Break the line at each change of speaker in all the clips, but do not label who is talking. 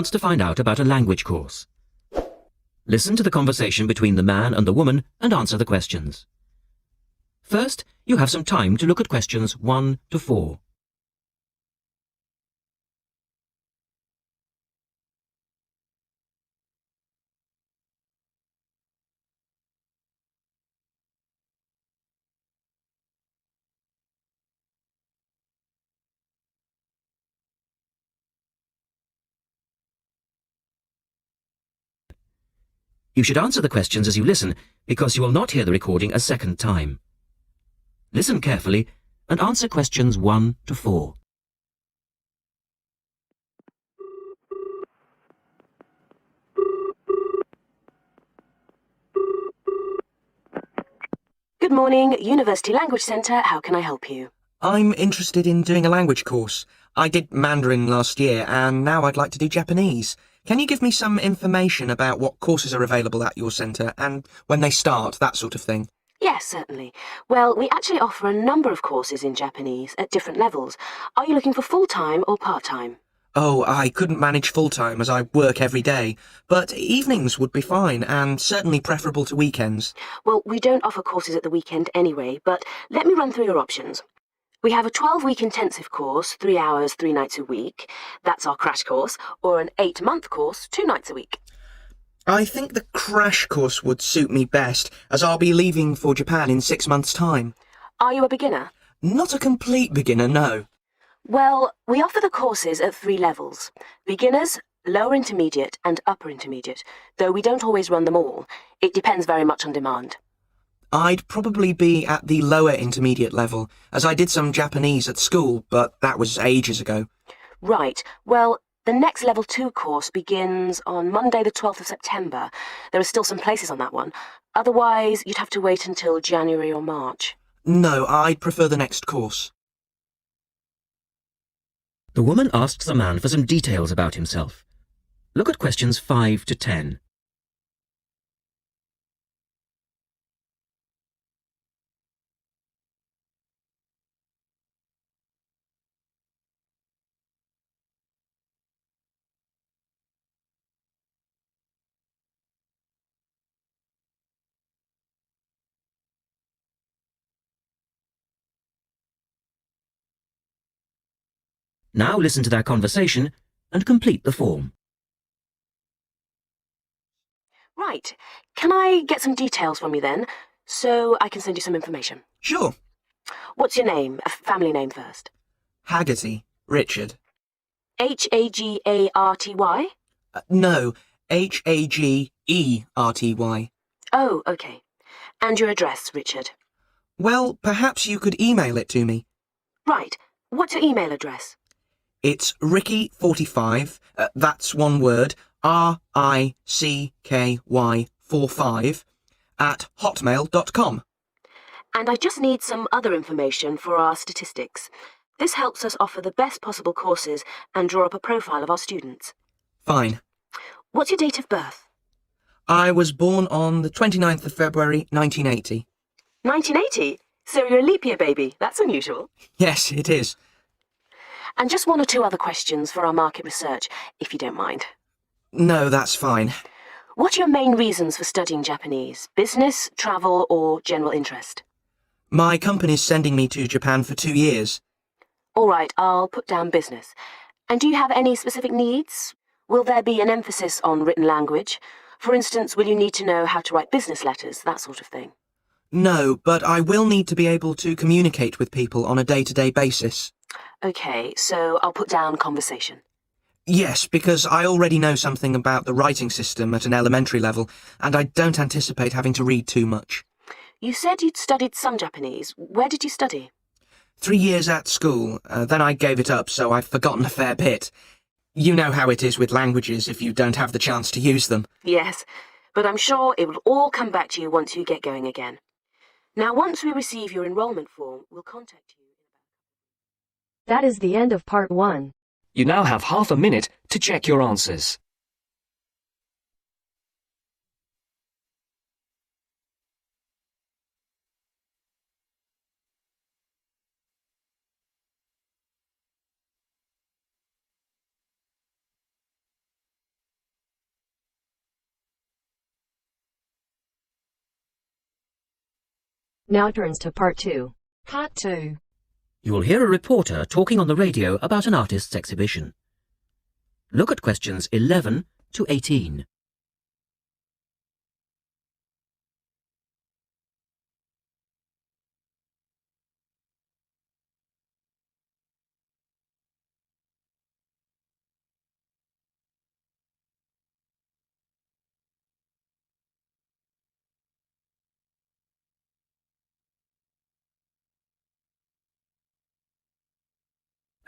wants to find out about a language course. Listen to the conversation between the man and the woman and answer the questions. First, you have some time to look at questions 1 to 4. You should answer the questions as you listen, because you will not hear the recording a second time. Listen carefully and answer questions 1 to 4.
Good morning, University Language Centre. How can I help you?
I'm interested in doing a language course. I did Mandarin last year, and now I'd like to do Japanese. Can you give me some information about what courses are available at your centre, and when they start, that sort of thing?
Yes, certainly. Well, we actually offer a number of courses in Japanese at different levels. Are you looking for full-time or part-time?
Oh, I couldn't manage full-time as I work every day, but evenings would be fine, and certainly preferable to weekends.
Well, we don't offer courses at the weekend anyway, but let me run through your options. We have a 12-week intensive course, 3 hours, 3 nights a week. That's our crash course, or an 8-month course, 2 nights a week.
I think the crash course would suit me best, as I'll be leaving for Japan in 6 months' time.
Are you a beginner?
Not a complete beginner, no.
Well, we offer the courses at 3 levels: beginners, lower intermediate and upper intermediate, though we don't always run them all. It depends very much on demand.
I'd probably be at the lower intermediate level, as I did some Japanese at school, but that was ages ago.
Right. Well, the next Level 2 course begins on Monday the 12th of September. There are still some places on that one. Otherwise, you'd have to wait until January or March.
No, I'd prefer the next course.
The woman asks the man for some details about himself. Look at questions 5 to 10. Now listen to their conversation and complete the form.
Right. Can I get some details from you then, so I can send you some information?
Sure.
What's your name? A family name first.
Haggerty, Richard.
Hagarty?
No, Hagerty.
Oh, okay. And your address, Richard?
Well, perhaps you could email it to me.
Right. What's your email address?
It's Ricky45, that's one word, RICKY45, @hotmail.com.
And I just need some other information for our statistics. This helps us offer the best possible courses and draw up a profile of our students.
Fine.
What's your date of birth?
I was born on the 29th of February, 1980.
1980? So you're a leap year baby. That's unusual.
Yes, it is.
And just 1 or 2 other questions for our market research, if you don't mind.
No, that's fine.
What are your main reasons for studying Japanese? Business, travel, or general interest?
My company's sending me to Japan for 2 years.
All right, I'll put down business. And do you have any specific needs? Will there be an emphasis on written language? For instance, will you need to know how to write business letters, that sort of thing?
No, but I will need to be able to communicate with people on a day-to-day basis.
Okay, so I'll put down conversation.
Yes, because I already know something about the writing system at an elementary level, and I don't anticipate having to read too much.
You said you'd studied some Japanese. Where did you study?
3 years at school, then I gave it up, so I've forgotten a fair bit. You know how it is with languages if you don't have the chance to use them.
Yes, but I'm sure it will all come back to you once you get going again. Now, once we receive your enrollment form, we'll contact you.
That is the end of part 1.
You now have half a minute to check your answers.
Now turns to part 2.
Part 2.
You will hear a reporter talking on the radio about an artist's exhibition. Look at questions 11 to 18.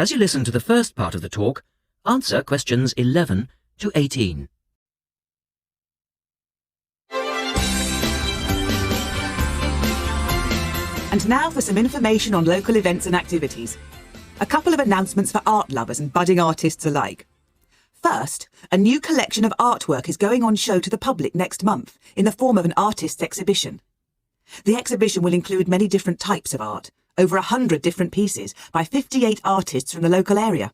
As you listen to the first part of the talk, answer questions 11 to 18.
And now for some information on local events and activities. A couple of announcements for art lovers and budding artists alike. First, a new collection of artwork is going on show to the public next month in the form of an artist's exhibition. The exhibition will include many different types of art, over 100 different pieces by 58 artists from the local area.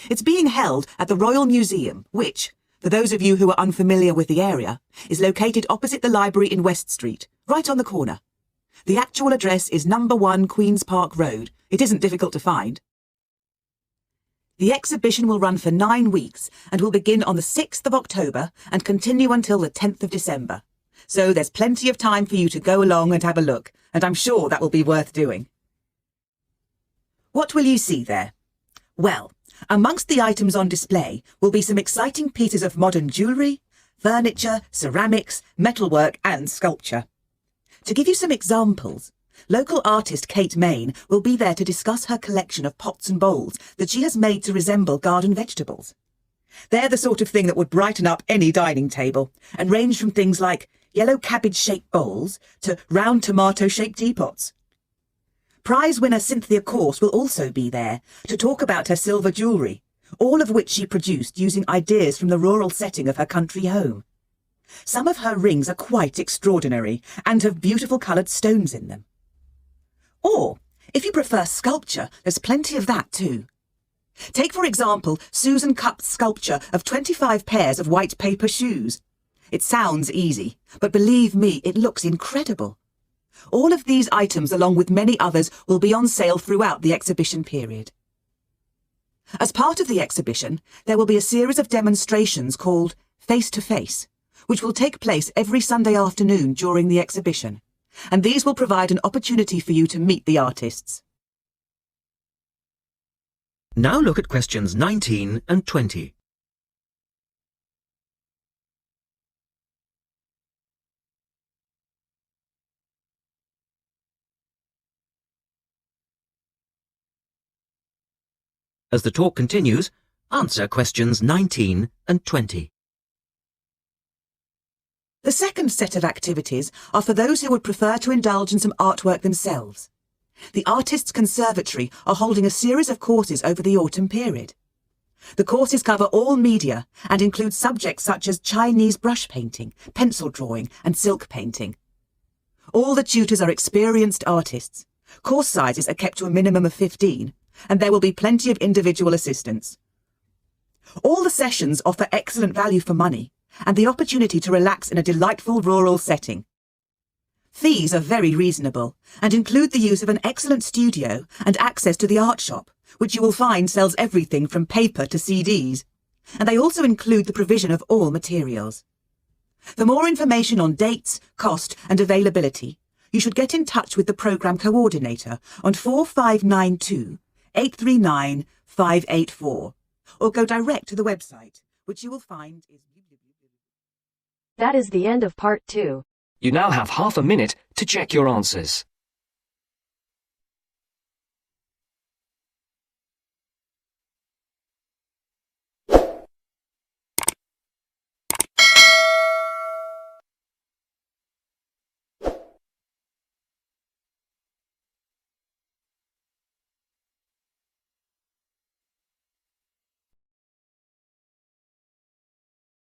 It's being held at the Royal Museum, which, for those of you who are unfamiliar with the area, is located opposite the library in West Street, right on the corner. The actual address is number 1 Queen's Park Road. It isn't difficult to find. The exhibition will run for 9 weeks and will begin on the 6th of October and continue until the 10th of December. So there's plenty of time for you to go along and have a look, and I'm sure that will be worth doing. What will you see there? Well, amongst the items on display will be some exciting pieces of modern jewellery, furniture, ceramics, metalwork and sculpture. To give you some examples, local artist Kate Main will be there to discuss her collection of pots and bowls that she has made to resemble garden vegetables. They're the sort of thing that would brighten up any dining table and range from things like yellow cabbage-shaped bowls to round tomato-shaped teapots. Prize winner Cynthia Corse will also be there to talk about her silver jewellery, all of which she produced using ideas from the rural setting of her country home. Some of her rings are quite extraordinary and have beautiful coloured stones in them. Or, if you prefer sculpture, there's plenty of that too. Take, for example, Susan Cupp's sculpture of 25 pairs of white paper shoes. It sounds easy, but believe me, it looks incredible. All of these items, along with many others, will be on sale throughout the exhibition period. As part of the exhibition, there will be a series of demonstrations called Face to Face, which will take place every Sunday afternoon during the exhibition, and these will provide an opportunity for you to meet the artists.
Now look at questions 19 and 20. As the talk continues, answer questions 19 and 20.
The second set of activities are for those who would prefer to indulge in some artwork themselves. The Artists' Conservatory are holding a series of courses over the autumn period. The courses cover all media and include subjects such as Chinese brush painting, pencil drawing and silk painting. All the tutors are experienced artists. Course sizes are kept to a minimum of 15, and there will be plenty of individual assistance. All the sessions offer excellent value for money and the opportunity to relax in a delightful rural setting. Fees are very reasonable and include the use of an excellent studio and access to the art shop, which you will find sells everything from paper to CDs, and they also include the provision of all materials. For more information on dates, cost and availability, you should get in touch with the programme coordinator on 4592 839 584, or go direct to the website, which you will find is...
That is the end of part 2.
You now have half a minute to check your answers.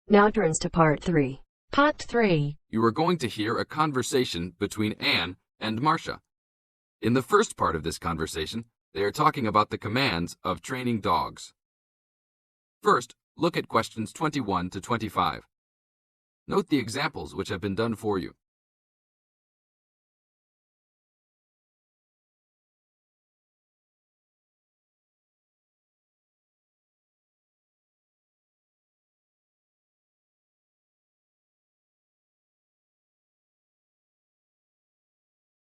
Now turns to part 3.
Part 3.
You are going to hear a conversation between Anne and Marcia. In the first part of this conversation, they are talking about the commands of training dogs. First, look at questions 21 to 25. Note the examples which have been done for you.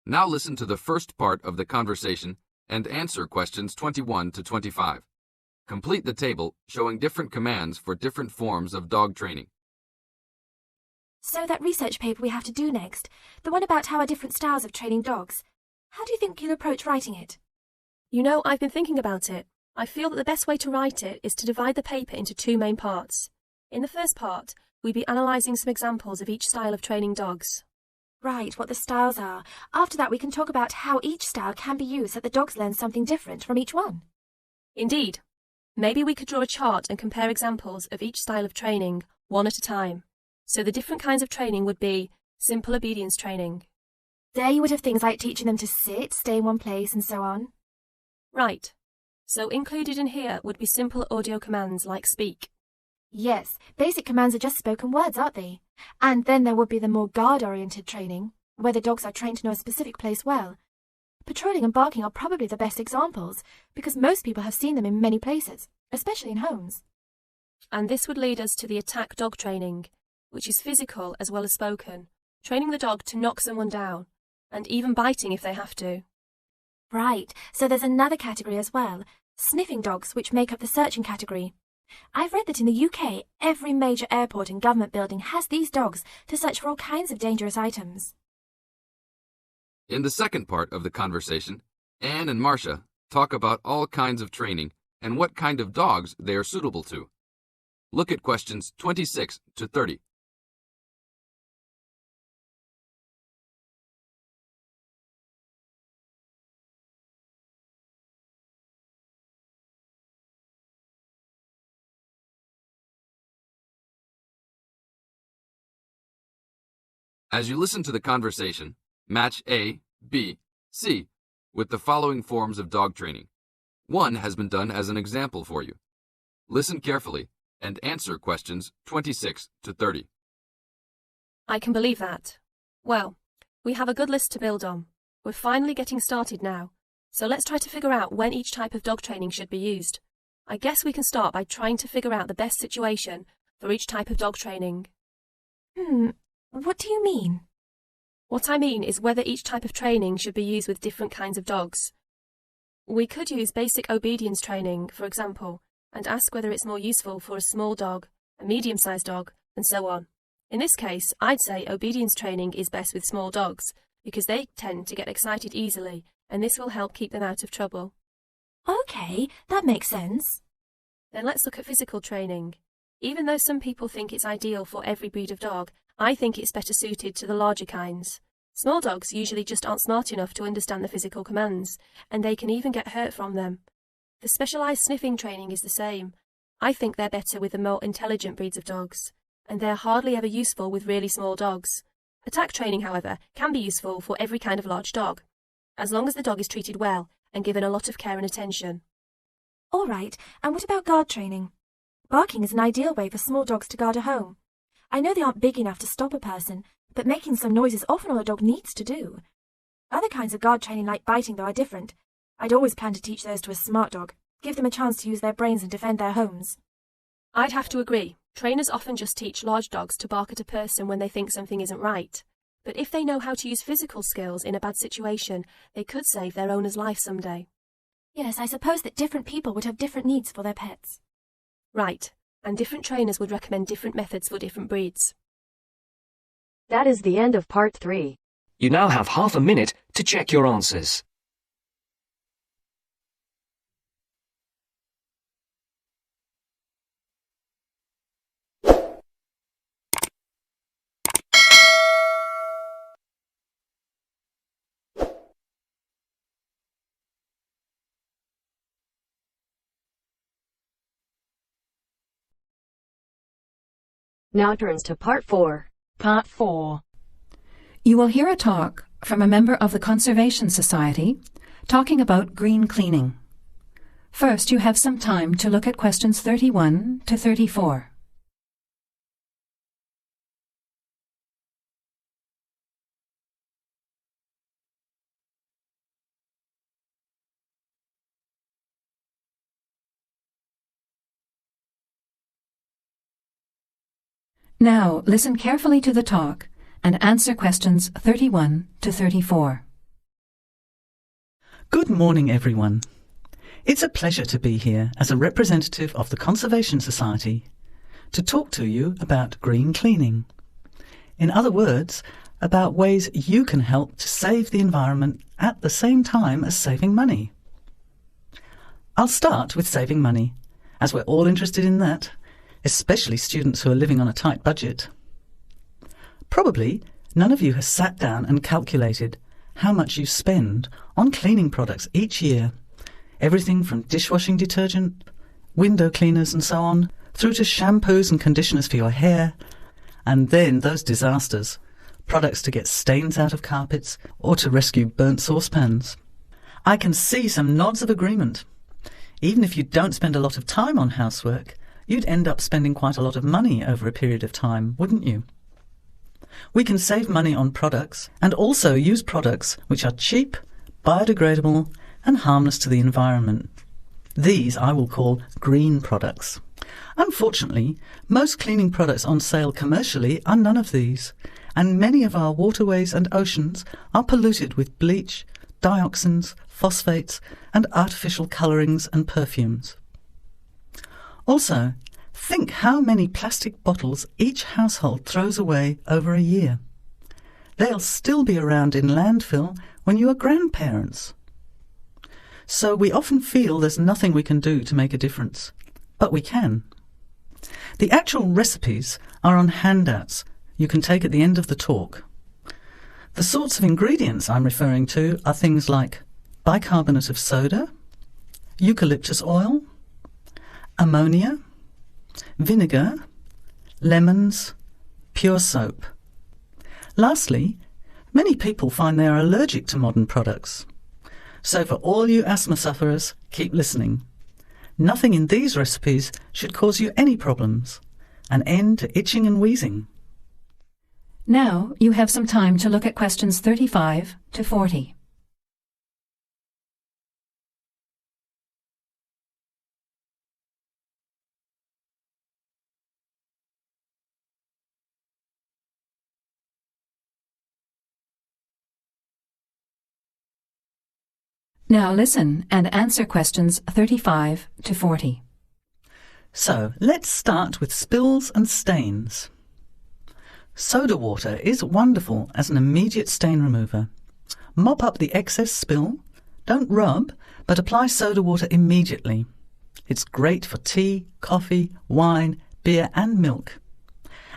Now listen to the first part of the conversation and answer questions 21 to 25. Complete the table showing different commands for different forms of dog training.
So that research paper we have to do next, the one about how are different styles of training dogs, how do you think you'll approach writing it?
You know, I've been thinking about it. I feel that the best way to write it is to divide the paper into two main parts. In the first part, we'd be analysing some examples of each style of training dogs.
Right, what the styles are. After that we can talk about how each style can be used so that the dogs learn something different from each one.
Indeed. Maybe we could draw a chart and compare examples of each style of training, one at a time. So the different kinds of training would be simple obedience training.
There you would have things like teaching them to sit, stay in one place, and so on.
Right. So included in here would be simple audio commands like speak.
Yes, basic commands are just spoken words, aren't they? And then there would be the more guard-oriented training, where the dogs are trained to know a specific place well. Patrolling and barking are probably the best examples, because most people have seen them in many places, especially in homes.
And this would lead us to the attack dog training, which is physical as well as spoken, training the dog to knock someone down, and even biting if they have to.
Right, so there's another category as well, sniffing dogs, which make up the searching category. I've read that in the UK, every major airport and government building has these dogs to search for all kinds of dangerous items.
In the second part of the conversation, Anne and Marcia talk about all kinds of training and what kind of dogs they are suitable to. Look at questions 26 to 30. As you listen to the conversation, match A, B, C with the following forms of dog training. One has been done as an example for you. Listen carefully and answer questions 26 to 30.
I can believe that. Well, we have a good list to build on. We're finally getting started now, so let's try to figure out when each type of dog training should be used. I guess we can start by trying to figure out the best situation for each type of dog training.
What do you mean?
What I mean is whether each type of training should be used with different kinds of dogs. We could use basic obedience training, for example, and ask whether it's more useful for a small dog, a medium-sized dog, and so on. In this case, I'd say obedience training is best with small dogs, because they tend to get excited easily, and this will help keep them out of trouble.
Okay, that makes sense.
Then let's look at physical training. Even though some people think it's ideal for every breed of dog, I think it's better suited to the larger kinds. Small dogs usually just aren't smart enough to understand the physical commands, and they can even get hurt from them. The specialised sniffing training is the same. I think they're better with the more intelligent breeds of dogs, and they're hardly ever useful with really small dogs. Attack training, however, can be useful for every kind of large dog, as long as the dog is treated well and given a lot of care and attention.
All right, and what about guard training? Barking is an ideal way for small dogs to guard a home. I know they aren't big enough to stop a person, but making some noise is often all a dog needs to do. Other kinds of guard training like biting, though, are different. I'd always plan to teach those to a smart dog, give them a chance to use their brains and defend their homes.
I'd have to agree. Trainers often just teach large dogs to bark at a person when they think something isn't right. But if they know how to use physical skills in a bad situation, they could save their owner's life someday.
Yes, I suppose that different people would have different needs for their pets.
Right, and different trainers would recommend different methods for different breeds.
That is the end of part 3.
You now have half a minute to check your answers.
Now turns to part 4.
Part 4.
You will hear a talk from a member of the Conservation Society talking about green cleaning. First, you have some time to look at questions 31 to 34. Now, listen carefully to the talk and answer questions 31 to 34.
Good morning, everyone. It's a pleasure to be here as a representative of the Conservation Society to talk to you about green cleaning. In other words, about ways you can help to save the environment at the same time as saving money. I'll start with saving money, as we're all interested in that, especially students who are living on a tight budget. Probably none of you has sat down and calculated how much you spend on cleaning products each year. Everything from dishwashing detergent, window cleaners and so on, through to shampoos and conditioners for your hair, and then those disasters, products to get stains out of carpets or to rescue burnt saucepans. I can see some nods of agreement. Even if you don't spend a lot of time on housework, you'd end up spending quite a lot of money over a period of time, wouldn't you? We can save money on products and also use products which are cheap, biodegradable and harmless to the environment. These I will call green products. Unfortunately, most cleaning products on sale commercially are none of these, and many of our waterways and oceans are polluted with bleach, dioxins, phosphates and artificial colourings and perfumes. Also, think how many plastic bottles each household throws away over a year. They'll still be around in landfill when you are grandparents. So we often feel there's nothing we can do to make a difference, but we can. The actual recipes are on handouts you can take at the end of the talk. The sorts of ingredients I'm referring to are things like bicarbonate of soda, eucalyptus oil, ammonia, vinegar, lemons, pure soap. Lastly, many people find they are allergic to modern products. So for all you asthma sufferers, keep listening. Nothing in these recipes should cause you any problems. An end to itching and wheezing.
Now you have some time to look at questions 35 to 40. Now listen and answer questions 35 to 40.
So, let's start with spills and stains. Soda water is wonderful as an immediate stain remover. Mop up the excess spill, don't rub, but apply soda water immediately. It's great for tea, coffee, wine, beer and milk.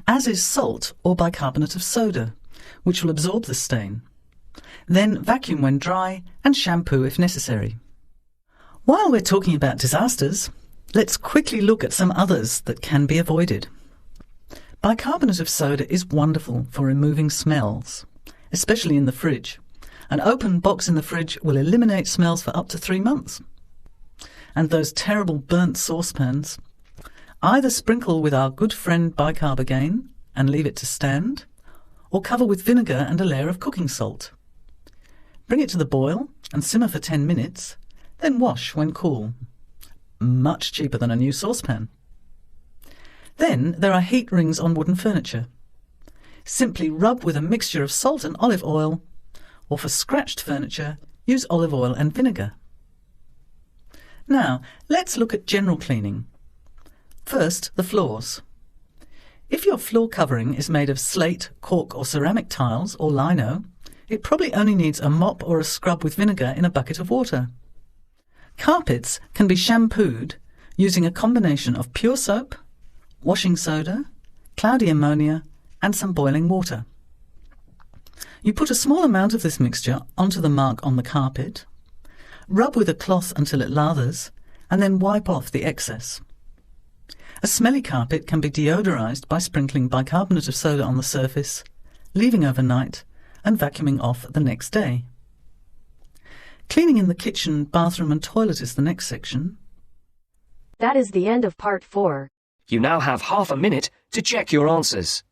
As is salt or bicarbonate of soda, which will absorb the stain. Then vacuum when dry and shampoo if necessary. While we're talking about disasters, let's quickly look at some others that can be avoided. Bicarbonate of soda is wonderful for removing smells, especially in the fridge. An open box in the fridge will eliminate smells for up to 3 months. And those terrible burnt saucepans, either sprinkle with our good friend bicarb again and leave it to stand, or cover with vinegar and a layer of cooking salt. Bring it to the boil and simmer for 10 minutes, then wash when cool. Much cheaper than a new saucepan. Then there are heat rings on wooden furniture. Simply rub with a mixture of salt and olive oil, or for scratched furniture, use olive oil and vinegar. Now, let's look at general cleaning. First, the floors. If your floor covering is made of slate, cork or ceramic tiles or lino, it probably only needs a mop or a scrub with vinegar in a bucket of water. Carpets can be shampooed using a combination of pure soap, washing soda, cloudy ammonia and some boiling water. You put a small amount of this mixture onto the mark on the carpet, rub with a cloth until it lathers, and then wipe off the excess. A smelly carpet can be deodorized by sprinkling bicarbonate of soda on the surface, leaving overnight, and vacuuming off the next day. Cleaning in the kitchen, bathroom and toilet is the next section.
That is the end of part 4.
You now have half a minute to check your answers.